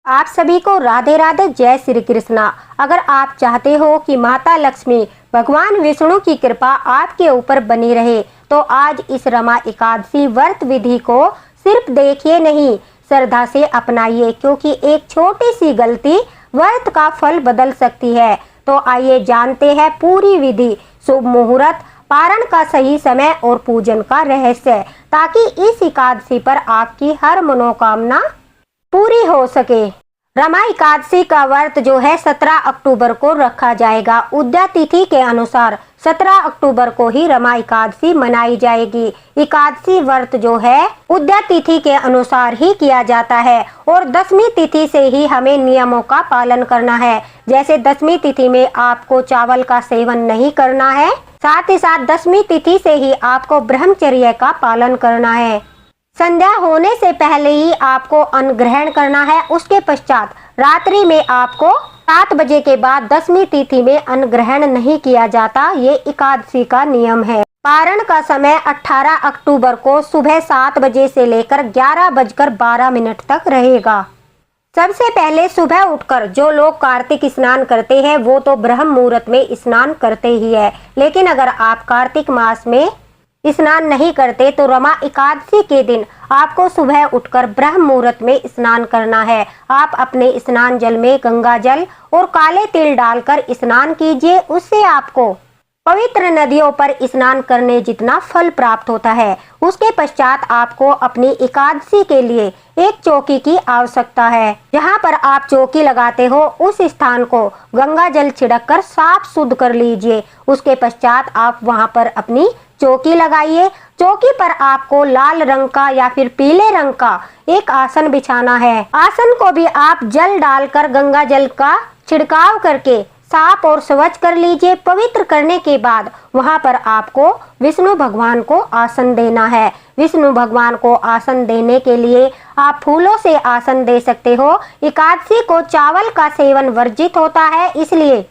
आप सभी को राधे राधे, जय श्री कृष्णा। अगर आप चाहते हो कि माता लक्ष्मी भगवान विष्णु की कृपा आपके ऊपर बनी रहे तो आज इस रमा एकादशी व्रत विधि को सिर्फ देखिए नहीं, श्रद्धा से अपनाइए, क्योंकि एक छोटी सी गलती व्रत का फल बदल सकती है। तो आइए जानते हैं पूरी विधि, शुभ मुहूर्त, पारण का सही समय और पूजन का रहस्य, ताकि इस एकादशी पर आपकी हर मनोकामना पूरी हो सके। रमा एकादशी का व्रत जो है 17 अक्टूबर को रखा जाएगा। उदया तिथि के अनुसार 17 अक्टूबर को ही रमा एकादशी मनाई जाएगी। एकादशी व्रत जो है उदया तिथि के अनुसार ही किया जाता है और दसवीं तिथि से ही हमें नियमों का पालन करना है। जैसे दसवीं तिथि में आपको चावल का सेवन नहीं करना है, साथ ही साथ दसवीं तिथि से ही आपको ब्रह्मचर्य का पालन करना है। संध्या होने से पहले ही आपको अन्न ग्रहण करना है। उसके पश्चात रात्रि में आपको 7 बजे के बाद दसवीं तिथि में अन्न ग्रहण नहीं किया जाता। ये एकादशी का नियम है। पारण का समय 18 अक्टूबर को सुबह 7 बजे से लेकर 11:12 तक रहेगा। सबसे पहले सुबह उठकर जो लोग कार्तिक स्नान करते हैं वो तो ब्रह्म मुहूर्त में स्नान करते ही है, लेकिन अगर आप कार्तिक मास में स्नान नहीं करते तो रमा एकादशी के दिन आपको सुबह उठकर ब्रह्म मुहूर्त में स्नान करना है। आप अपने स्नान जल में गंगा जल और काले तिल डालकर स्नान कीजिए। उससे आपको पवित्र नदियों पर स्नान करने जितना फल प्राप्त होता है। उसके पश्चात आपको अपनी एकादशी के लिए एक चौकी की आवश्यकता है। जहाँ पर आप चौकी लगाते हो उस स्थान को गंगा जल छिड़क कर साफ शुद्ध कर लीजिए। उसके पश्चात आप वहाँ पर अपनी चौकी लगाइए। चौकी पर आपको लाल रंग का या फिर पीले रंग का एक आसन बिछाना है। आसन को भी आप जल डालकर गंगा जल का छिड़काव करके साफ और स्वच्छ कर लीजिए। पवित्र करने के बाद वहां पर आपको विष्णु भगवान को आसन देना है। विष्णु भगवान को आसन देने के लिए आप फूलों से आसन दे सकते हो। एकादशी को चावल का सेवन वर्जित होता है, इसलिए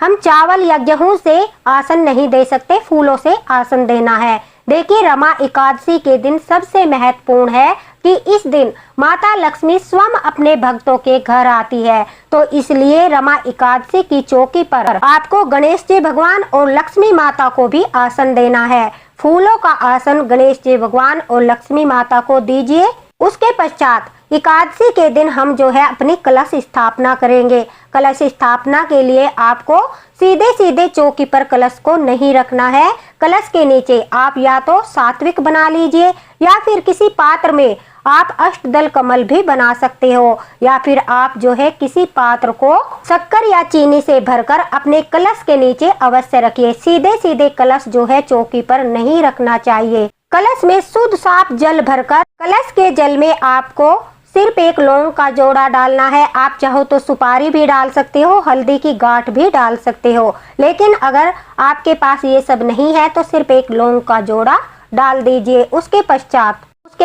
हम चावल या गेहूं से आसन नहीं दे सकते, फूलों से आसन देना है। देखिए, रमा एकादशी के दिन सबसे महत्वपूर्ण है कि इस दिन माता लक्ष्मी स्वयं अपने भक्तों के घर आती है। तो इसलिए रमा एकादशी की चौकी पर आपको गणेश जी भगवान और लक्ष्मी माता को भी आसन देना है। फूलों का आसन गणेश जी भगवान और लक्ष्मी माता को दीजिए। उसके पश्चात एकादशी के दिन हम जो है अपनी कलश स्थापना करेंगे। कलश स्थापना के लिए आपको सीधे सीधे चौकी पर कलश को नहीं रखना है। कलश के नीचे आप या तो सात्विक बना लीजिए या फिर किसी पात्र में आप अष्टदल कमल भी बना सकते हो, या फिर आप जो है किसी पात्र को शक्कर या चीनी से भरकर अपने कलश के नीचे अवश्य रखिए। सीधे सीधे कलश जो है चौकी पर नहीं रखना चाहिए। कलश में शुद्ध साफ जल भरकर कलश के जल में आपको सिर्फ एक लौंग का जोड़ा डालना है। आप चाहो तो सुपारी भी डाल सकते हो, हल्दी की गांठ भी डाल सकते हो, लेकिन अगर आपके पास ये सब नहीं है तो सिर्फ एक लौंग का जोड़ा डाल दीजिए। उसके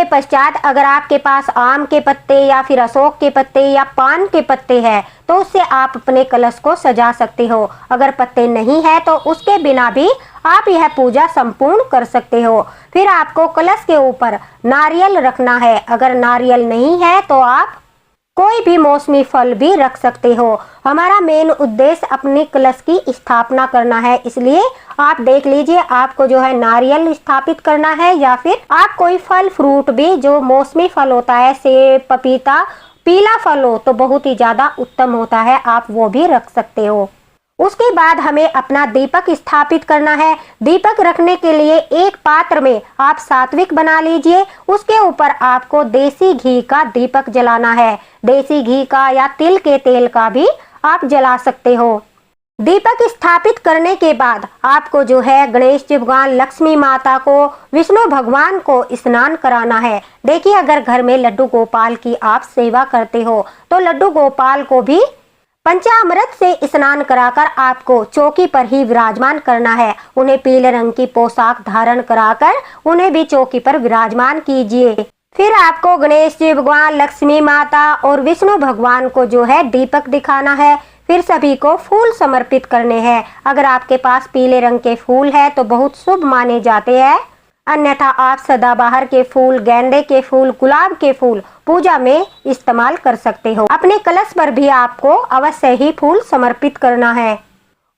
पश्चात अगर आपके पास आम के पत्ते या फिर अशोक के पत्ते या पान के पत्ते हैं तो उससे आप अपने कलश को सजा सकते हो। अगर पत्ते नहीं है तो उसके बिना भी आप यह पूजा संपूर्ण कर सकते हो। फिर आपको कलश के ऊपर नारियल रखना है। अगर नारियल नहीं है तो आप कोई भी मौसमी फल भी रख सकते हो। हमारा मेन उद्देश्य अपनी कलश की स्थापना करना है, इसलिए आप देख लीजिए आपको जो है नारियल स्थापित करना है या फिर आप कोई फल फ्रूट भी जो मौसमी फल होता है, सेब, पपीता, पीला फल हो तो बहुत ही ज्यादा उत्तम होता है, आप वो भी रख सकते हो। उसके बाद हमें अपना दीपक स्थापित करना है। दीपक रखने के लिए एक पात्र में आप सात्विक बना लीजिए। उसके ऊपर आपको देसी घी का दीपक जलाना है। देसी घी का या तिल के तेल का भी आप जला सकते हो। दीपक स्थापित करने के बाद आपको जो है गणेश जी भगवान, लक्ष्मी माता को, विष्णु भगवान को स्नान कराना है। देखिए, अगर घर में लड्डू गोपाल की आप सेवा करते हो तो लड्डू गोपाल को भी पंचामृत से स्नान कराकर आपको चौकी पर ही विराजमान करना है। उन्हें पीले रंग की पोशाक धारण कराकर उन्हें भी चौकी पर विराजमान कीजिए। फिर आपको गणेश जी भगवान, लक्ष्मी माता और विष्णु भगवान को जो है दीपक दिखाना है। फिर सभी को फूल समर्पित करने हैं। अगर आपके पास पीले रंग के फूल है तो बहुत शुभ माने जाते हैं। अन्यथा आप सदाबहार के फूल, गेंदे के फूल, गुलाब के फूल पूजा में इस्तेमाल कर सकते हो। अपने कलश पर भी आपको अवश्य ही फूल समर्पित करना है।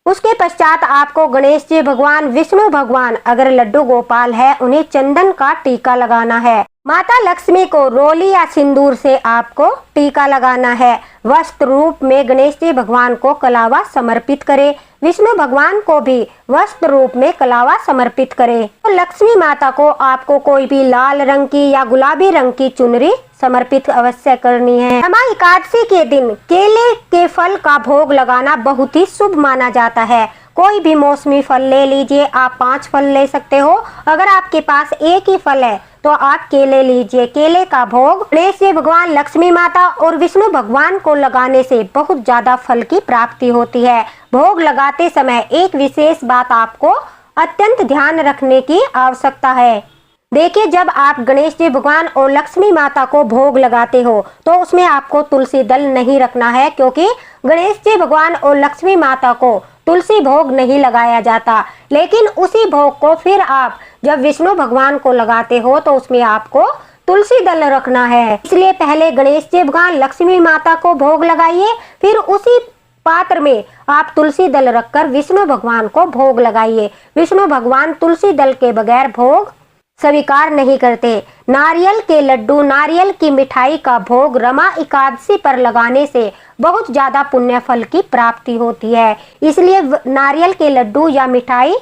उसके पश्चात आपको गणेश जी भगवान, विष्णु भगवान, अगर लड्डू गोपाल है उन्हें चंदन का टीका लगाना है। माता लक्ष्मी को रोली या सिंदूर से आपको टीका लगाना है। वस्त्र रूप में गणेश जी भगवान को कलावा समर्पित करें। विष्णु भगवान को भी वस्त्र रूप में कलावा समर्पित करें। तो लक्ष्मी माता को आपको कोई भी लाल रंग की या गुलाबी रंग की चुनरी समर्पित अवश्य करनी है। रमा एकादशी के दिन केले के फल का भोग लगाना बहुत ही शुभ माना जाता है। कोई भी मौसमी फल ले लीजिए, आप 5 फल ले सकते हो। अगर आपके पास एक ही फल है तो आप केले लीजिए। केले का भोग गणेश जी भगवान, लक्ष्मी माता और विष्णु भगवान को लगाने से बहुत ज्यादा फल की प्राप्ति होती है। भोग लगाते समय एक विशेष बात आपको अत्यंत ध्यान रखने की आवश्यकता है। देखिए, जब आप गणेश जी भगवान और लक्ष्मी माता को भोग लगाते हो तो उसमें आपको तुलसी दल नहीं रखना है, क्योंकि गणेश जी भगवान और लक्ष्मी माता को तुलसी भोग नहीं लगाया जाता। लेकिन उसी भोग को फिर आप जब विष्णु भगवान को लगाते हो तो उसमें आपको तुलसी दल रखना है। इसलिए पहले गणेश जी भगवान, लक्ष्मी माता को भोग लगाइए, फिर उसी पात्र में आप तुलसी दल रखकर विष्णु भगवान को भोग लगाइए। विष्णु भगवान तुलसी दल के बगैर भोग स्वीकार नहीं करते। नारियल के लड्डू, नारियल की मिठाई का भोग रमा एकादशी पर लगाने से बहुत ज्यादा पुण्य फल की प्राप्ति होती है। इसलिए नारियल के लड्डू या मिठाई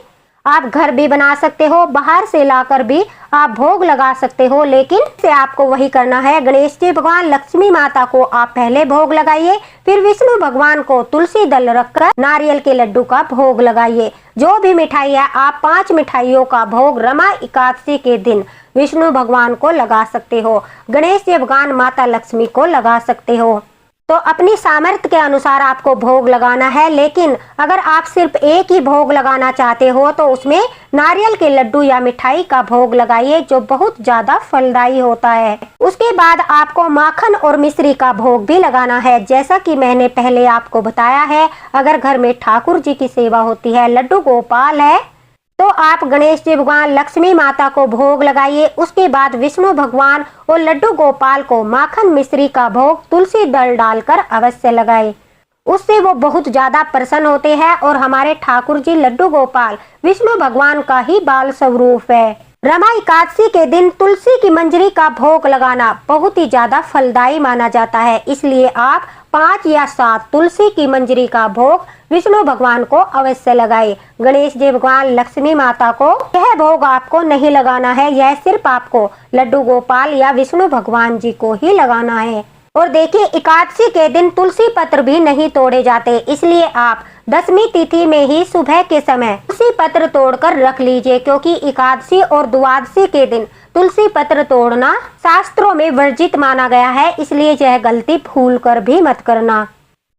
आप घर भी बना सकते हो, बाहर से लाकर भी आप भोग लगा सकते हो। लेकिन से आपको वही करना है। गणेश जी भगवान, लक्ष्मी माता को आप पहले भोग लगाइए, फिर विष्णु भगवान को तुलसी दल रखकर नारियल के लड्डू का भोग लगाइए। जो भी मिठाई है, आप 5 मिठाइयों का भोग रमा एकादशी के दिन विष्णु भगवान को लगा सकते हो। गणेश जी भगवान, माता लक्ष्मी को लगा सकते हो। तो अपनी सामर्थ्य के अनुसार आपको भोग लगाना है। लेकिन अगर आप सिर्फ एक ही भोग लगाना चाहते हो तो उसमें नारियल के लड्डू या मिठाई का भोग लगाइए, जो बहुत ज्यादा फलदायी होता है। उसके बाद आपको माखन और मिश्री का भोग भी लगाना है। जैसा कि मैंने पहले आपको बताया है, अगर घर में ठाकुर जी की सेवा होती है, लड्डू गोपाल है, तो आप गणेश जी भगवान, लक्ष्मी माता को भोग लगाइए। उसके बाद विष्णु भगवान और लड्डू गोपाल को माखन मिश्री का भोग तुलसी दल डालकर अवश्य लगाए। उससे वो बहुत ज्यादा प्रसन्न होते हैं और हमारे ठाकुर जी लड्डू गोपाल विष्णु भगवान का ही बाल स्वरूप है। रमा एकादशी के दिन तुलसी की मंजरी का भोग लगाना बहुत ही ज्यादा फलदायी माना जाता है। इसलिए आप 5 या 7 तुलसी की मंजरी का भोग विष्णु भगवान को अवश्य लगाए। गणेश जी भगवान, लक्ष्मी माता को यह भोग आपको नहीं लगाना है। यह सिर्फ आपको लड्डू गोपाल या विष्णु भगवान जी को ही लगाना है। और देखिए, एकादशी के दिन तुलसी पत्र भी नहीं तोड़े जाते। इसलिए आप 10वीं तिथि में ही सुबह के समय तुलसी पत्र तोड़कर रख लीजिए, क्योंकि एकादशी और द्वादशी के दिन तुलसी पत्र तोड़ना शास्त्रों में वर्जित माना गया है। इसलिए यह गलती भूल कर भी मत करना।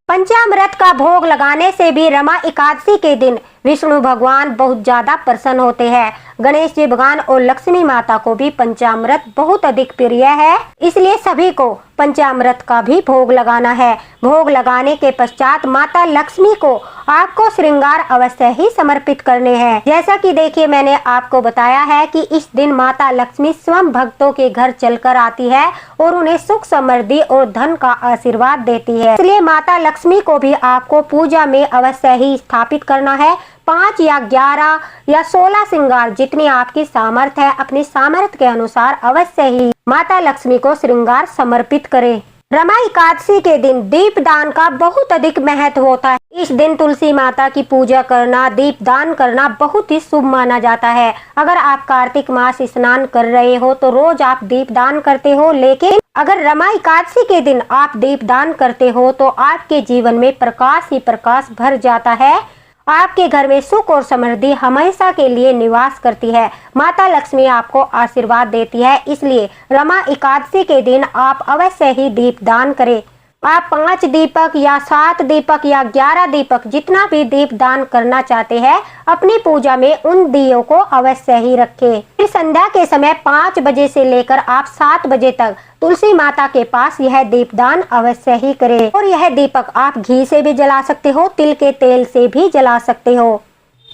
पंचामृत का भोग लगाने से भी रमा एकादशी के दिन विष्णु भगवान बहुत ज्यादा प्रसन्न होते हैं। गणेश जी भगवान और लक्ष्मी माता को भी पंचामृत बहुत अधिक प्रिय है। इसलिए सभी को पंचामृत का भी भोग लगाना है। भोग लगाने के पश्चात माता लक्ष्मी को आपको श्रृंगार अवश्य ही समर्पित करने हैं। जैसा कि देखिए, मैंने आपको बताया है कि इस दिन माता लक्ष्मी स्वयं भक्तों के घर चलकर आती है और उन्हें सुख, समृद्धि और धन का आशीर्वाद देती है। इसलिए माता लक्ष्मी को भी आपको पूजा में अवश्य ही स्थापित करना है। 5 या 11 या 16 श्रृंगार, जितनी आपकी सामर्थ्य है, अपनी सामर्थ्य के अनुसार अवश्य ही माता लक्ष्मी को श्रृंगार समर्पित करें। रमा एकादशी के दिन दीप दान का बहुत अधिक महत्व होता है। इस दिन तुलसी माता की पूजा करना, दीप दान करना बहुत ही शुभ माना जाता है। अगर आप कार्तिक मास स्नान कर रहे हो तो रोज आप दीप दान करते हो, लेकिन अगर रमा एकादशी के दिन आप दीप दान करते हो तो आपके जीवन में प्रकाश ही प्रकाश भर जाता है। आपके घर में सुख और समृद्धि हमेशा के लिए निवास करती है। माता लक्ष्मी आपको आशीर्वाद देती है। इसलिए रमा एकादशी के दिन आप अवश्य ही दीप दान करें। आप 5 दीपक या 7 दीपक या 11 दीपक, जितना भी दीप दान करना चाहते हैं, अपनी पूजा में उन दियों को अवश्य ही रखें। फिर संध्या के समय 5 बजे से लेकर आप 7 बजे तक तुलसी माता के पास यह दीपदान अवश्य ही करें। और यह दीपक आप घी से भी जला सकते हो, तिल के तेल से भी जला सकते हो।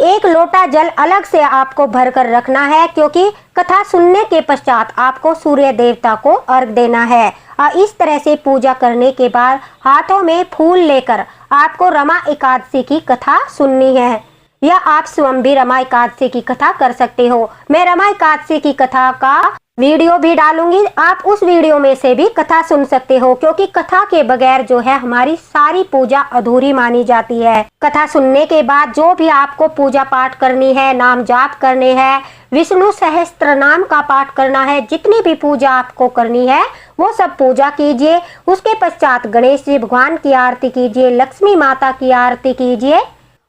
एक लोटा जल अलग से आपको भरकर रखना है, क्योंकि कथा सुनने के पश्चात आपको सूर्य देवता को अर्घ देना है। इस तरह से पूजा करने के बाद हाथों में फूल लेकर आपको रमा एकादशी की कथा सुननी है, या आप स्वयं भी रमा एकादशी की कथा कर सकते हो। मैं रमा एकादशी की कथा का वीडियो भी डालूंगी, आप उस वीडियो में से भी कथा सुन सकते हो, क्योंकि कथा के बगैर जो है हमारी सारी पूजा अधूरी मानी जाती है। कथा सुनने के बाद जो भी आपको पूजा पाठ करनी है, नाम जाप करने हैं, विष्णु सहस्त्र नाम का पाठ करना है, जितनी भी पूजा आपको करनी है वो सब पूजा कीजिए। उसके पश्चात गणेश जी भगवान की आरती कीजिए, लक्ष्मी माता की आरती कीजिए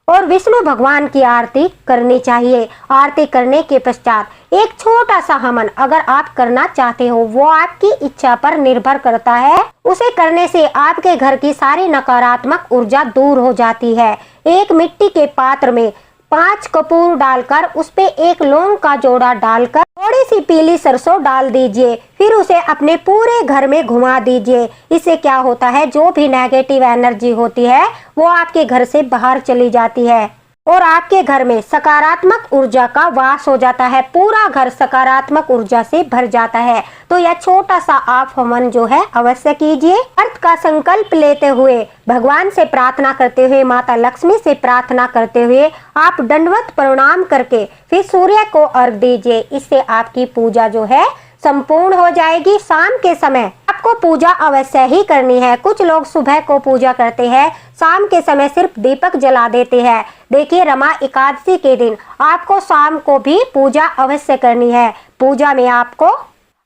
और विष्णु भगवान की आरती करनी चाहिए। आरती करने के पश्चात एक छोटा सा हवन अगर आप करना चाहते हो, वो आपकी इच्छा पर निर्भर करता है। उसे करने से आपके घर की सारी नकारात्मक ऊर्जा दूर हो जाती है। एक मिट्टी के पात्र में 5 कपूर डालकर उस पे एक लौंग का जोड़ा डालकर थोड़ी सी पीली सरसों डाल दीजिए, फिर उसे अपने पूरे घर में घुमा दीजिए। इससे क्या होता है, जो भी नेगेटिव एनर्जी होती है वो आपके घर से बाहर चली जाती है और आपके घर में सकारात्मक ऊर्जा का वास हो जाता है। पूरा घर सकारात्मक ऊर्जा से भर जाता है। तो यह छोटा सा आप हवन जो है अवश्य कीजिए। अर्थ का संकल्प लेते हुए, भगवान से प्रार्थना करते हुए, माता लक्ष्मी से प्रार्थना करते हुए आप दंडवत प्रणाम करके फिर सूर्य को अर्घ दीजिए। इससे आपकी पूजा जो है संपूर्ण हो जाएगी। शाम के समय आपको पूजा अवश्य ही करनी है। कुछ लोग सुबह को पूजा करते हैं, शाम के समय सिर्फ दीपक जला देते हैं। देखिए, रमा एकादशी के दिन आपको शाम को भी पूजा अवश्य करनी है। पूजा में आपको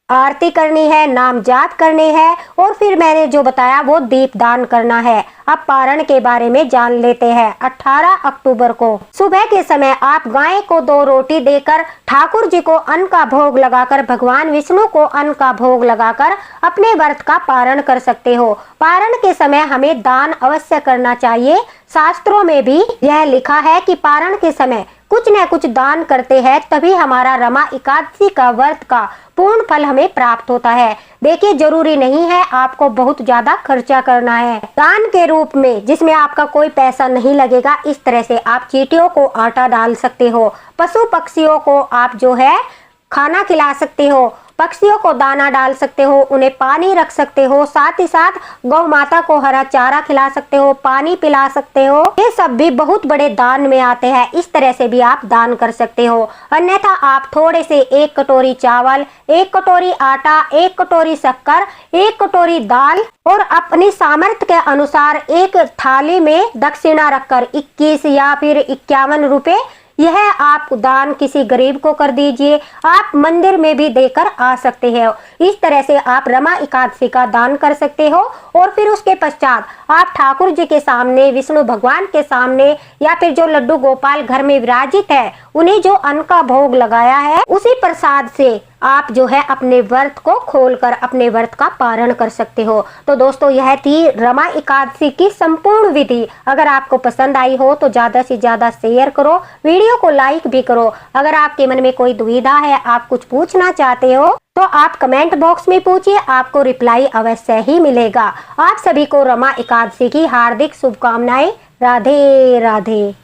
आरती करनी है, नाम जाप करने हैं और फिर मैंने जो बताया वो दीप दान करना है। अब पारण के बारे में जान लेते हैं। 18 अक्टूबर को सुबह के समय आप गाय को 2 रोटी देकर, ठाकुर जी को अन्न का भोग लगाकर, भगवान विष्णु को अन्न का भोग लगाकर अपने व्रत का पारण कर सकते हो। पारण के समय हमें दान अवश्य करना चाहिए। शास्त्रों में भी यह लिखा है कि पारण के समय कुछ न कुछ दान करते हैं, तभी हमारा रमा एकादशी का व्रत का पूर्ण फल हमें प्राप्त होता है। देखिए, जरूरी नहीं है आपको बहुत ज्यादा खर्चा करना है। दान के रूप में जिसमें आपका कोई पैसा नहीं लगेगा, इस तरह से आप चींटियों को आटा डाल सकते हो, पशु पक्षियों को आप जो है खाना खिला सकते हो, पक्षियों को दाना डाल सकते हो, उन्हें पानी रख सकते हो, साथ ही साथ गौ माता को हरा चारा खिला सकते हो, पानी पिला सकते हो। ये सब भी बहुत बड़े दान में आते हैं। इस तरह से भी आप दान कर सकते हो। अन्यथा आप थोड़े से 1 कटोरी चावल, 1 कटोरी आटा, 1 कटोरी शक्कर, 1 कटोरी दाल और अपनी सामर्थ्य के अनुसार एक थाली में दक्षिणा रखकर 21 या फिर 51 रुपए यह आप दान किसी गरीब को कर दीजिए। आप मंदिर में भी देकर आ सकते हैं। इस तरह से आप रमा एकादशी का दान कर सकते हो और फिर उसके पश्चात आप ठाकुर जी के सामने, विष्णु भगवान के सामने या फिर जो लड्डू गोपाल घर में विराजित है, उन्हें जो अन्न का भोग लगाया है, उसी प्रसाद से आप जो है अपने व्रत को खोलकर अपने व्रत का पारण कर सकते हो। तो दोस्तों, यह थी रमा एकादशी की संपूर्ण विधि। अगर आपको पसंद आई हो तो ज्यादा से ज्यादा शेयर करो, वीडियो को लाइक भी करो। अगर आपके मन में कोई दुविधा है, आप कुछ पूछना चाहते हो तो आप कमेंट बॉक्स में पूछिए, आपको रिप्लाई अवश्य ही मिलेगा। आप सभी को रमा एकादशी की हार्दिक शुभकामनाएं। राधे राधे।